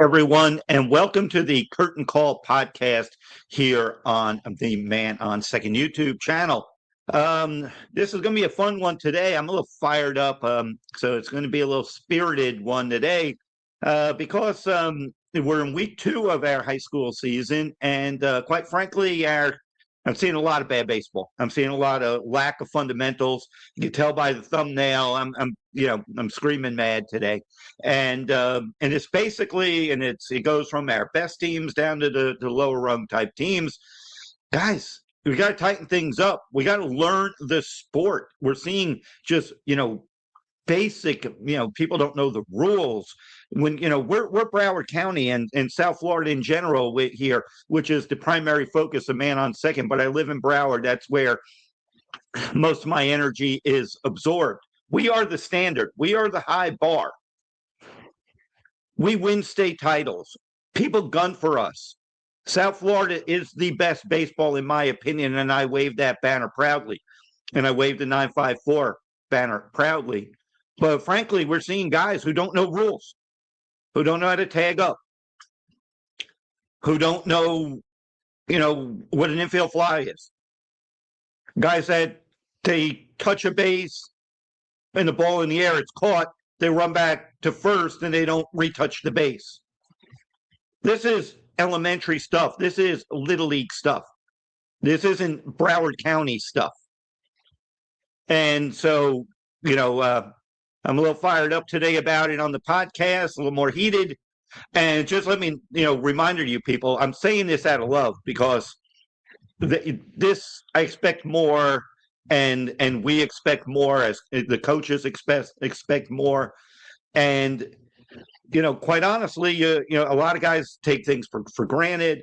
Everyone, and welcome to the Curtain Call podcast here on the Man on Second YouTube channel. This is going to be a fun one today. I'm a little fired up, so it's going to be a little spirited one today because we're in week 2 of our high school season, and quite frankly, I'm seeing a lot of bad baseball. I'm seeing a lot of lack of fundamentals. You can tell by the thumbnail. I'm screaming mad today, and it's basically, it goes from our best teams down to the lower rung type teams. Guys, we got to tighten things up. We got to learn the sport. We're seeing just basic, people don't know the rules. When we're Broward County and South Florida in general here, which is the primary focus of Man on Second, but I live in Broward. That's where most of my energy is absorbed. We are the standard. We are the high bar. We win state titles. People gun for us. South Florida is the best baseball, in my opinion, and I wave that banner proudly. And I wave the 954 banner proudly. But frankly, we're seeing guys who don't know rules, who don't know how to tag up, who don't know, what an infield fly is. Guys that they touch a base and the ball in the air, it's caught, they run back to first and they don't retouch the base. This is elementary stuff. This is Little League stuff. This isn't Broward County stuff. And so, I'm a little fired up today about it on the podcast, a little more heated. And just let me, reminder to you people, I'm saying this out of love because this, I expect more, and we expect more, as the coaches expect more. And, quite honestly, a lot of guys take things for granted.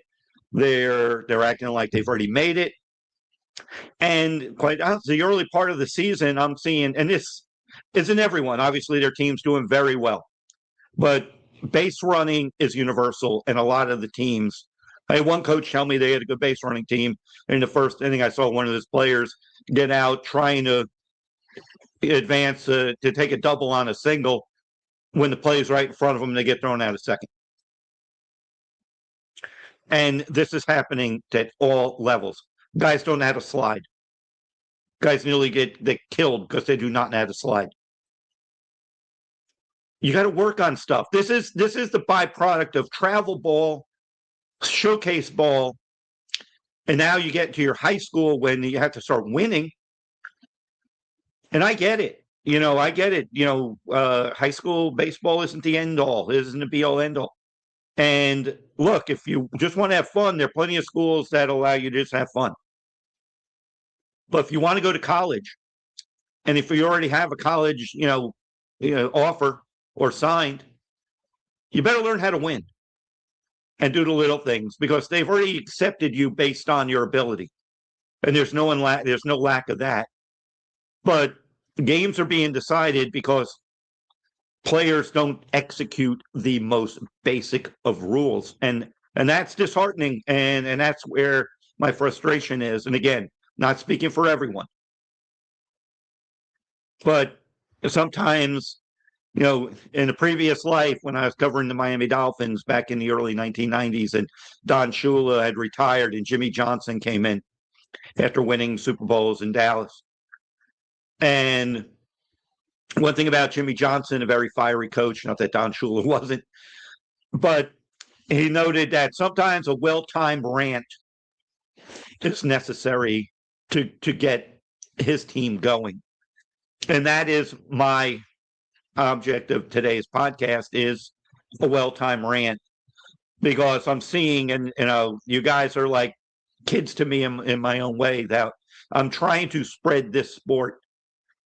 They're acting like they've already made it. And quite honestly, the early part of the season, I'm seeing, and this isn't everyone. Obviously, their team's doing very well. But base running is universal, and a lot of the teams. I had one coach tell me they had a good base running team. In the first inning, I saw one of his players get out trying to advance to take a double on a single. When the play is right in front of them, they get thrown out of second. And this is happening at all levels. Guys don't know how to slide. Guys nearly get killed because they do not know how to slide. You got to work on stuff. This is the byproduct of travel ball, showcase ball, and now you get to your high school when you have to start winning. And I get it. I get it. High school baseball isn't the end all. It isn't the be all end all. And look, if you just want to have fun, there are plenty of schools that allow you to just have fun. But if you want to go to college, and if you already have a college, offer or signed, you better learn how to win and do the little things because they've already accepted you based on your ability, and there's no lack of that. But games are being decided because players don't execute the most basic of rules, and that's disheartening, and that's where my frustration is. And again, not speaking for everyone, but sometimes, in a previous life when I was covering the Miami Dolphins back in the early 1990s, and Don Shula had retired and Jimmy Johnson came in after winning Super Bowls in Dallas. And one thing about Jimmy Johnson, a very fiery coach, not that Don Shula wasn't, but he noted that sometimes a well-timed rant is necessary to get his team going. And that is my object of today's podcast, is a well-timed rant, because I'm seeing, and you guys are like kids to me in my own way, that I'm trying to spread this sport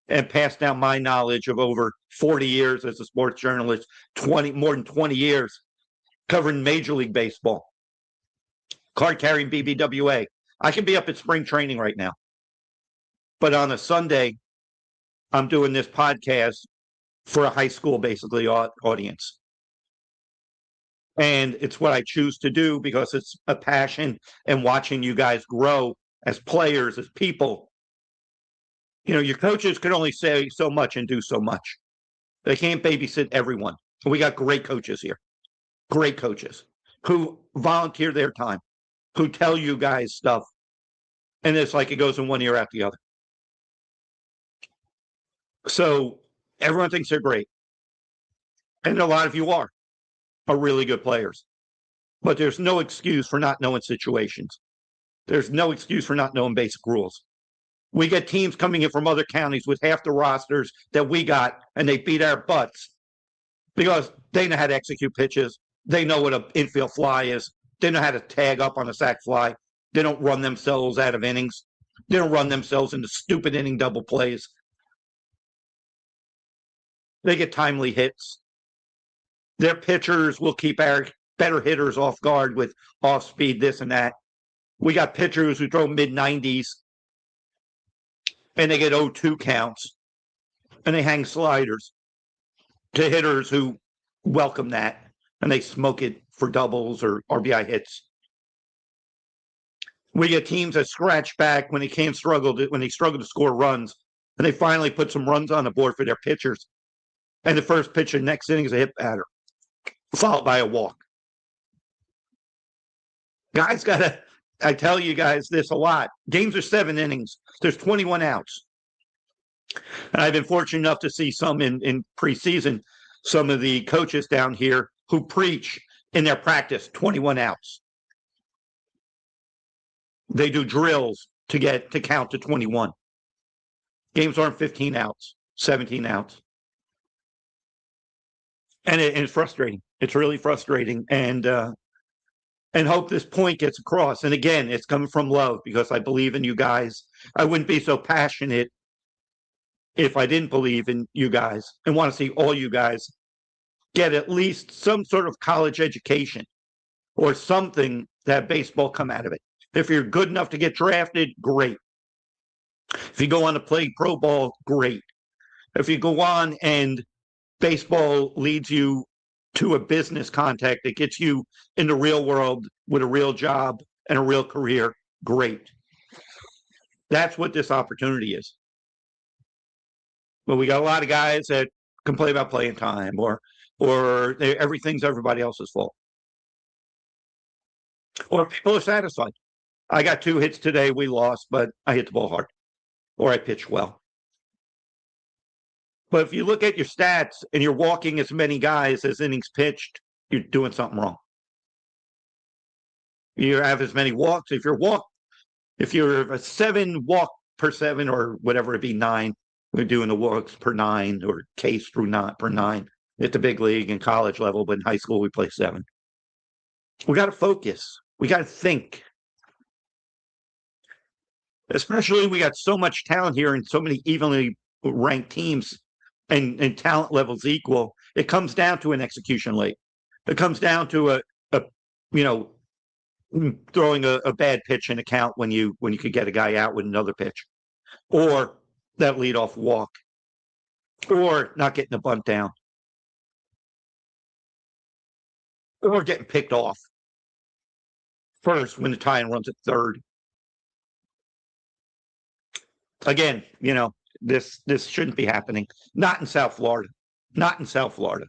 and pass down my knowledge of over 40 years as a sports journalist, more than 20 years covering Major League Baseball, card-carrying BBWA. I can be up at spring training right now. But on a Sunday, I'm doing this podcast for a high school, basically, audience. And it's what I choose to do because it's a passion, and watching you guys grow as players, as people. Your coaches can only say so much and do so much. They can't babysit everyone. We got great coaches here. great coaches who volunteer their time, who tell you guys stuff, and it's like it goes in one ear out the other. So everyone thinks they're great. And a lot of you are really good players. But there's no excuse for not knowing situations. There's no excuse for not knowing basic rules. We get teams coming in from other counties with half the rosters that we got, and they beat our butts because they know how to execute pitches. They know what an infield fly is. They know how to tag up on a sac fly. They don't run themselves out of innings. They don't run themselves into stupid inning double plays. They get timely hits. Their pitchers will keep our better hitters off guard with off speed, this and that. We got pitchers who throw mid-90s and they get 0-2 counts and they hang sliders to hitters who welcome that and they smoke it for doubles or RBI hits. We get teams that scratch back when they struggle to score runs, and they finally put some runs on the board for their pitchers. And the first pitch of the next inning is a hit batter, followed by a walk. Guys I tell you guys this a lot. Games are 7 innings. There's 21 outs. And I've been fortunate enough to see some in preseason, some of the coaches down here who preach in their practice 21 outs. They do drills to count to 21. Games aren't 15 outs, 17 outs. And it's frustrating. It's really frustrating. And hope this point gets across. And again, it's coming from love because I believe in you guys. I wouldn't be so passionate if I didn't believe in you guys and want to see all you guys get at least some sort of college education or something that baseball come out of it. If you're good enough to get drafted, great. If you go on to play pro ball, great. If you go on and baseball leads you to a business contact that gets you in the real world with a real job and a real career, great. That's what this opportunity is. But we got a lot of guys that complain about playing time or everything's everybody else's fault. Or people are satisfied. I got 2 hits today. We lost, but I hit the ball hard. Or I pitched well. But if you look at your stats and you're walking as many guys as innings pitched, you're doing something wrong. You have as many walks. If you're a 7 walk per 7 or whatever it be 9, we're doing the walks per 9 or case through not per 9 at the big league and college level, but in high school we play 7. We got to focus. We got to think. Especially we got so much talent here and so many evenly ranked teams and talent levels equal. It comes down to an execution late. It comes down to throwing a bad pitch in a count when you could get a guy out with another pitch, or that leadoff walk, or not getting a bunt down, or getting picked off first when the tying runs at third. Again, this shouldn't be happening. Not in South Florida. Not in South Florida.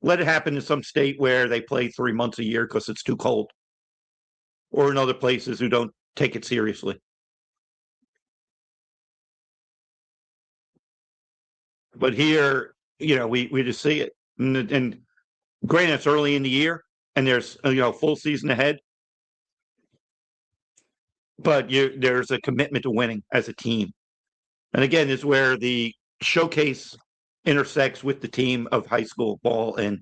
Let it happen in some state where they play 3 months a year because it's too cold. Or in other places who don't take it seriously. But here, we just see it. And granted, it's early in the year and there's full season ahead. But there's a commitment to winning as a team. And again, is where the showcase intersects with the team of high school ball and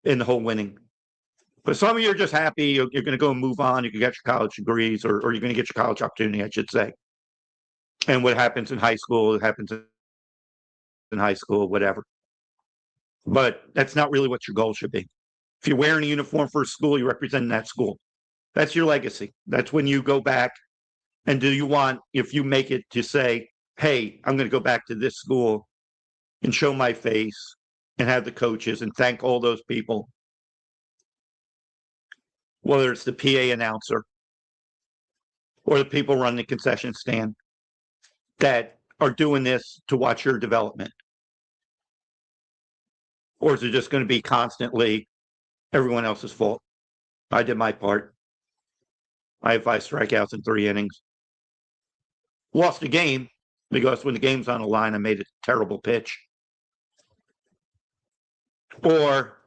in the whole winning. But some of you are just happy you're going to go and move on. You can get your college degrees or you're going to get your college opportunity, I should say. And what happens in high school, it happens in high school, whatever. But that's not really what your goal should be. If you're wearing a uniform for a school, you're representing that school. That's your legacy. That's when you go back. And do you want, if you make it, to say, hey, I'm going to go back to this school and show my face and have the coaches and thank all those people, whether it's the PA announcer or the people running the concession stand that are doing this to watch your development? Or is it just going to be constantly, everyone else's fault. I did my part. I had 5 strikeouts in 3 innings. Lost the game because when the game's on the line, I made a terrible pitch. Or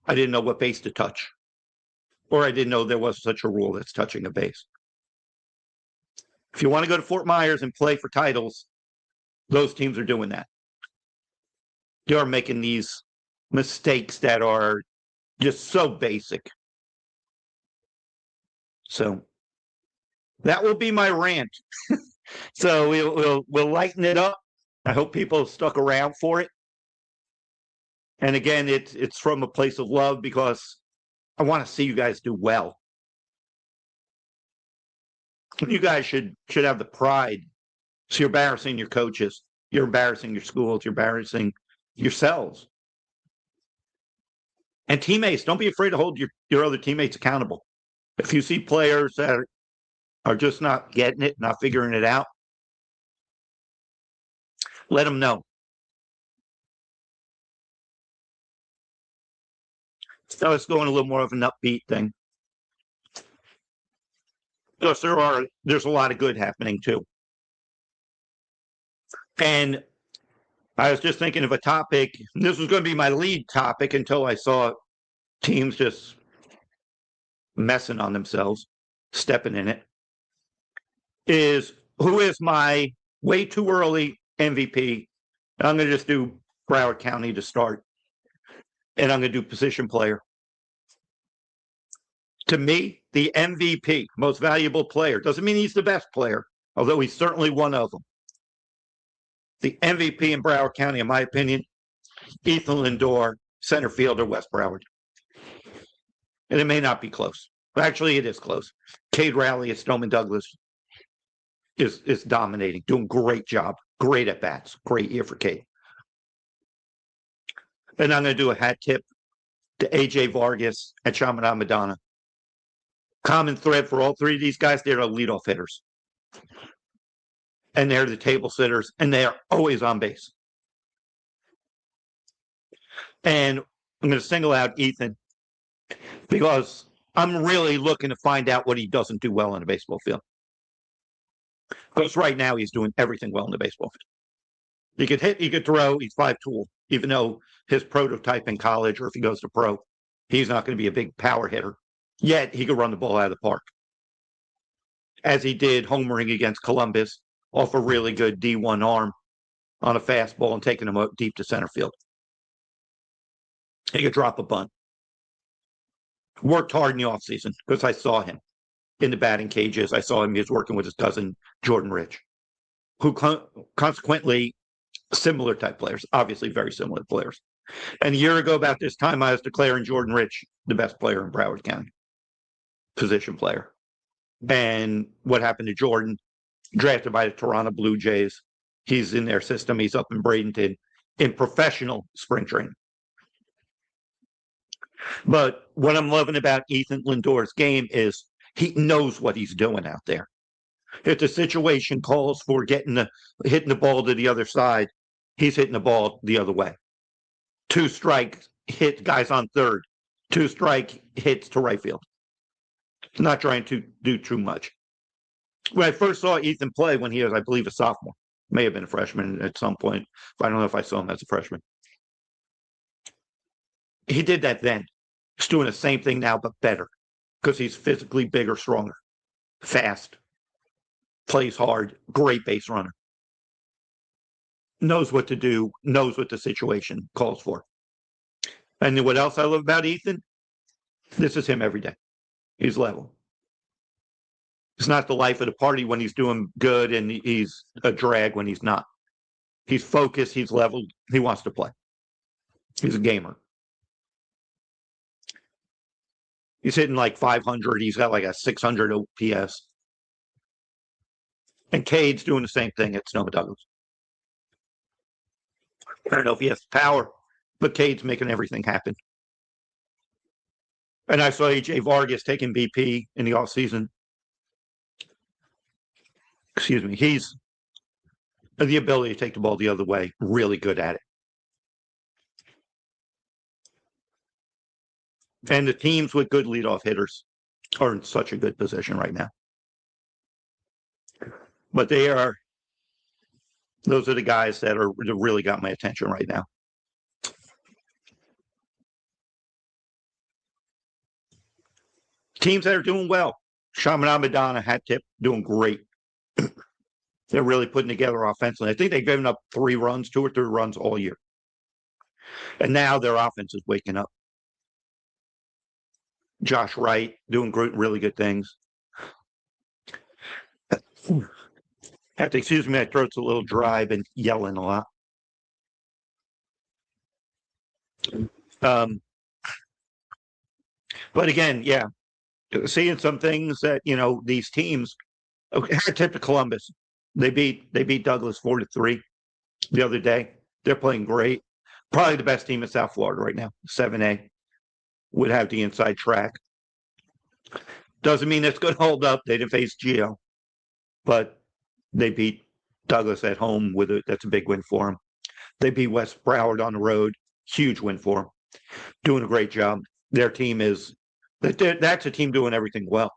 I didn't know what base to touch. Or I didn't know there was such a rule that's touching a base. If you want to go to Fort Myers and play for titles, those teams are doing that. They are making these mistakes that are just so basic. So that will be my rant. So we'll lighten it up. I hope people stuck around for it. And again, it's from a place of love because I want to see you guys do well. You guys should have the pride. So you're embarrassing your coaches. You're embarrassing your schools. You're embarrassing yourselves. And teammates, don't be afraid to hold your other teammates accountable. If you see players that are just not getting it, not figuring it out, let them know. So let's go on a little more of an upbeat thing. Because there's a lot of good happening too. And I was just thinking of a topic. This was going to be my lead topic until I saw teams just messing on themselves, stepping in it. Is who is my way too early MVP? I'm going to just do Broward County to start. And I'm going to do position player. To me, the MVP, most valuable player, doesn't mean he's the best player, although he's certainly one of them. The MVP in Broward County, in my opinion, Ethan Lindor, center fielder, West Broward. And it may not be close. Actually, it is close. Cade Rowley at Stoneman Douglas is dominating, doing great job, great at bats, great year for Cade. And I'm going to do a hat tip to AJ Vargas and Chaminade Madonna. Common thread for all 3 of these guys, they're the leadoff hitters. And they're the table sitters, and they are always on base. And I'm going to single out Ethan because I'm really looking to find out what he doesn't do well in a baseball field. Because right now he's doing everything well in the baseball field. He could hit, he could throw, he's 5-tool, even though his prototype in college or if he goes to pro, he's not going to be a big power hitter. Yet he could run the ball out of the park. As he did homering against Columbus off a really good D1 arm on a fastball and taking him up deep to center field. He could drop a bunt. Worked hard in the offseason because I saw him in the batting cages. I saw him, he was working with his cousin, Jordan Rich, who consequently similar type players, obviously very similar players. And a year ago about this time, I was declaring Jordan Rich the best player in Broward County, position player. And what happened to Jordan? Drafted by the Toronto Blue Jays. He's in their system. He's up in Bradenton in professional spring training. But what I'm loving about Ethan Lindor's game is he knows what he's doing out there. If the situation calls for hitting the ball to the other side, he's hitting the ball the other way. 2 strike hit guys on third. 2 strike hits to right field. Not trying to do too much. When I first saw Ethan play when he was, I believe, a sophomore, may have been a freshman at some point, but I don't know if I saw him as a freshman. He did that then. He's doing the same thing now, but better because he's physically bigger, stronger, fast, plays hard, great base runner. Knows what to do, knows what the situation calls for. And what else I love about Ethan? This is him every day. He's level. It's not the life of the party when he's doing good and he's a drag when he's not. He's focused, he's leveled, he wants to play. He's a gamer. He's hitting like 500. He's got like a 600 OPS. And Cade's doing the same thing at Sonoma Douglas. I don't know if he has power, but Cade's making everything happen. And I saw AJ Vargas taking BP in the offseason. Excuse me. He's the ability to take the ball the other way, really good at it. And the teams with good leadoff hitters are in such a good position right now. But those are the guys that really got my attention right now. Teams that are doing well. Chaminade Madonna, Hat Tip, doing great. They're really putting together offensively. I think they've given up 2 or 3 runs all year. And now their offense is waking up. Josh Wright doing really good things. Have to excuse me, my throat's a little dry, been yelling a lot. But again, yeah, seeing some things that, these teams, Hat Tip to Columbus. They beat Douglas 4-3 the other day. They're playing great. Probably the best team in South Florida right now. 7A would have the inside track. Doesn't mean it's going to hold up. They didn't face Geo, but they beat Douglas at home that's a big win for them. They beat West Broward on the road. Huge win for them. Doing a great job. Their team that's a team doing everything well.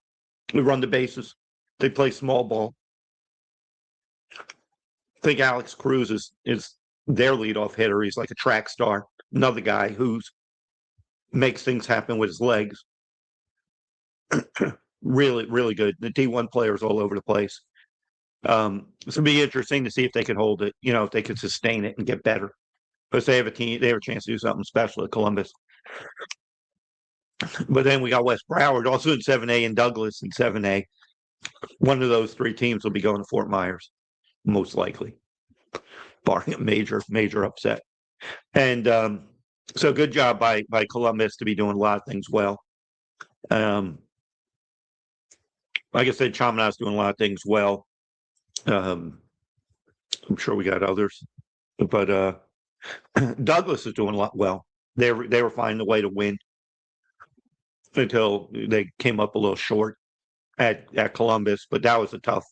They run the bases. They play small ball. I think Alex Cruz is their leadoff hitter. He's like a track star. Another guy who makes things happen with his legs. Really, really good. The D1 players all over the place. It's going to be interesting to see if they can hold it, if they can sustain it and get better. Because they have a chance to do something special at Columbus. But then we got West Broward also in 7A and Douglas in 7A. One of those 3 teams will be going to Fort Myers, most likely, barring a major, major upset. And so good job by Columbus to be doing a lot of things well. Like I said, Chaminade's doing a lot of things well. I'm sure we got others. But Douglas is doing a lot well. They were finding a way to win until they came up a little short at Columbus. But that was a tough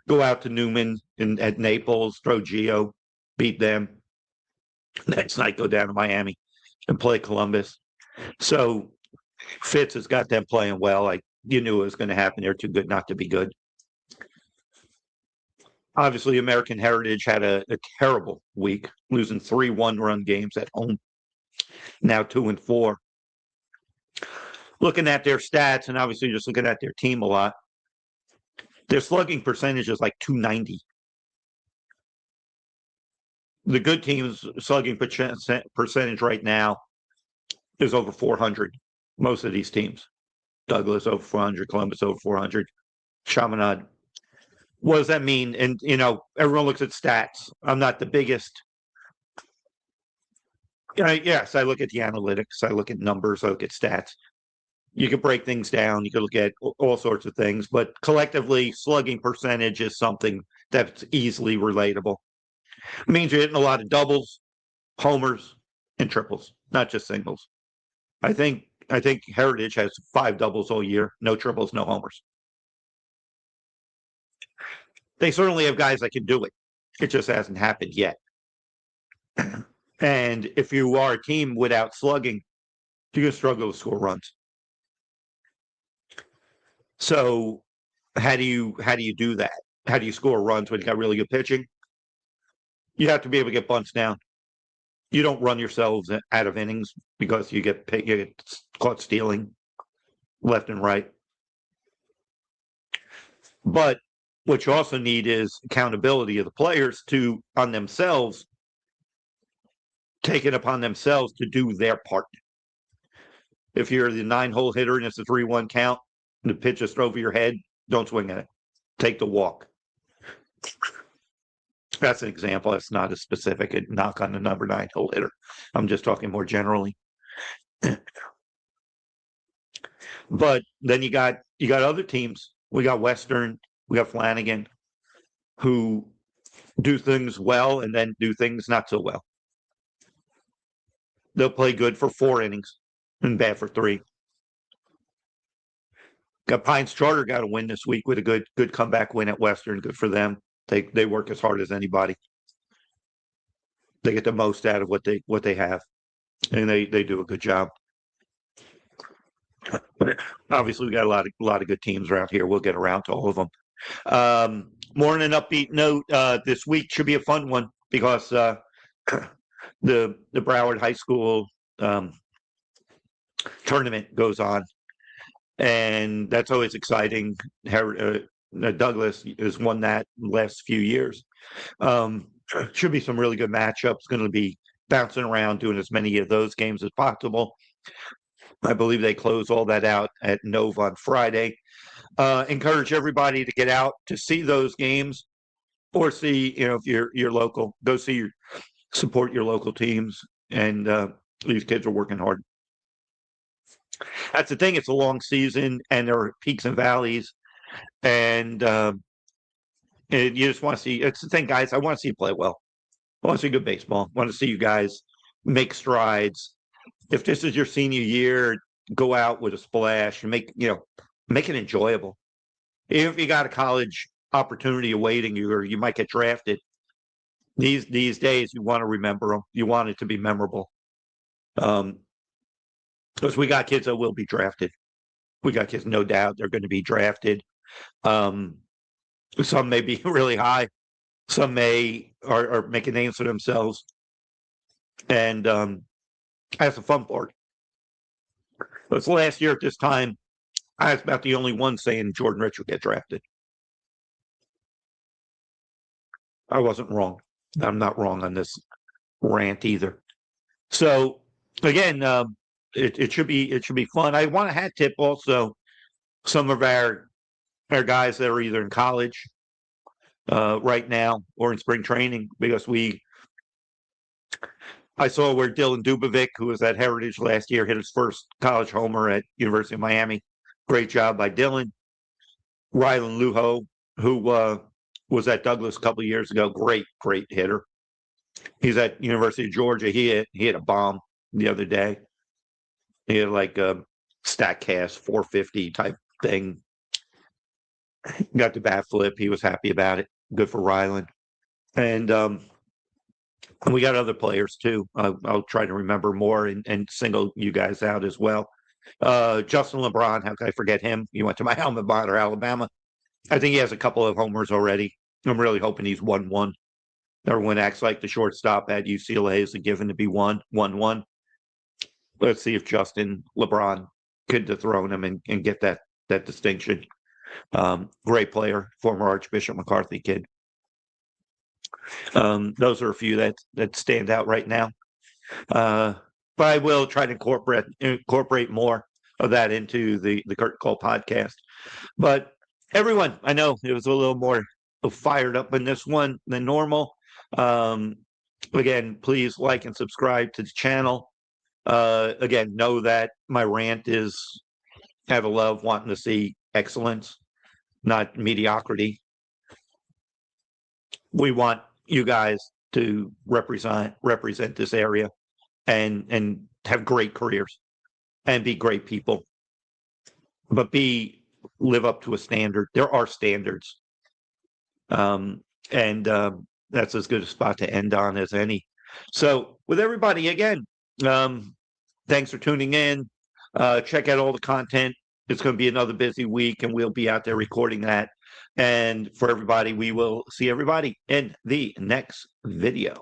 go out to Newman at Naples, throw Geo, beat them. Next night, go down to Miami and play Columbus. So Fitz has got them playing well. You knew it was going to happen. They're too good not to be good. Obviously, American Heritage had a terrible week, losing 3 one-run games at home. Now 2-4. Looking at their stats and obviously just looking at their team a lot, their slugging percentage is like .290. The good team's slugging percentage right now is over .400. Most of these teams. Douglas over .400, Columbus over .400, Chaminade. What does that mean? And, everyone looks at stats. I'm not the biggest. Yes, I look at the analytics. I look at numbers. I look at stats. You can break things down. You can look at all sorts of things. But collectively, slugging percentage is something that's easily relatable. It means you're hitting a lot of doubles, homers, and triples, not just singles. I think Heritage has 5 doubles all year, no triples, no homers. They certainly have guys that can do it. It just hasn't happened yet. And if you are a team without slugging, you're going to struggle to score runs. So how do you do that? How do you score runs when you got really good pitching? You have to be able to get bunts down. You don't run yourselves out of innings because you get caught stealing left and right. But what you also need is accountability of the players on themselves, take it upon themselves to do their part. If you're the 9-hole hitter and it's a 3-1 count, the pitch is over your head, don't swing at it. Take the walk. That's an example. That's not a specific knock on the number 9-hole hitter. I'm just talking more generally. But then you got other teams. We got Western, we got Flanagan, who do things well and then do things not so well. They'll play good for 4 innings and bad for 3. Got Pines Charter got a win this week with a good comeback win at Western. Good for them. They work as hard as anybody. They get the most out of what they have, and they do a good job. Obviously, we got a lot of good teams around here. We'll get around to all of them. More on an upbeat note, this week should be a fun one because the Broward High School tournament goes on, and that's always exciting. Douglas has won that in the last few years. Should be some really good matchups. Going to be bouncing around, doing as many of those games as possible. I believe they close all that out at Nova on Friday. Encourage everybody to get out to see those games, or see, if you're local, go support your local teams. And these kids are working hard. That's the thing. It's a long season, and there are peaks and valleys, and you just want to see. It's the thing, guys. I want to see you play well. I want to see good baseball. I want to see you guys make strides. If this is your senior year, go out with a splash and make it enjoyable. Even if you got a college opportunity awaiting you, or you might get drafted, these days you want to remember them. You want it to be memorable. Because we got kids that will be drafted. We got kids, no doubt, they're going to be drafted. Some may be really high. Some may are making names for themselves. And that's the fun part. But last year at this time, I was about the only one saying Jordan Rich would get drafted. I wasn't wrong. I'm not wrong on this rant either. So again, it should be fun. I want to hat tip also some of our guys that are either in college right now or in spring training, because I saw where Dylan Dubovic, who was at Heritage last year, hit his first college homer at University of Miami. Great job by Dylan. Rylan Luho, who was at Douglas a couple of years ago, great hitter. He's at University of Georgia. He hit a bomb the other day. He had like a StatCast 450 type thing. Got the bat flip. He was happy about it. Good for Rylan. And we got other players too. I'll try to remember more and single you guys out as well. Justin LeBron, how could I forget him? He went to my alma mater, Alabama. I think he has a couple of homers already. I'm really hoping he's 1-1. Everyone acts like the shortstop at UCLA is a given to be 1-1. Let's see if Justin LeBron could dethrone him and get that distinction. Great player, former Archbishop McCarthy kid. Those are a few that stand out right now. But I will try to incorporate more of that into the Curtain Call podcast. But everyone, I know it was a little more fired up in this one than normal. Again, please like and subscribe to the channel. Again, know that my rant is out of love, wanting to see excellence, not mediocrity. We want you guys to represent this area and have great careers and be great people, but live up to a standard. There are standards. And that's as good a spot to end on as any. So with everybody, again, thanks for tuning in. Check out all the content. It's going to be another busy week, and we'll be out there recording that. And for everybody, we will see everybody in the next video.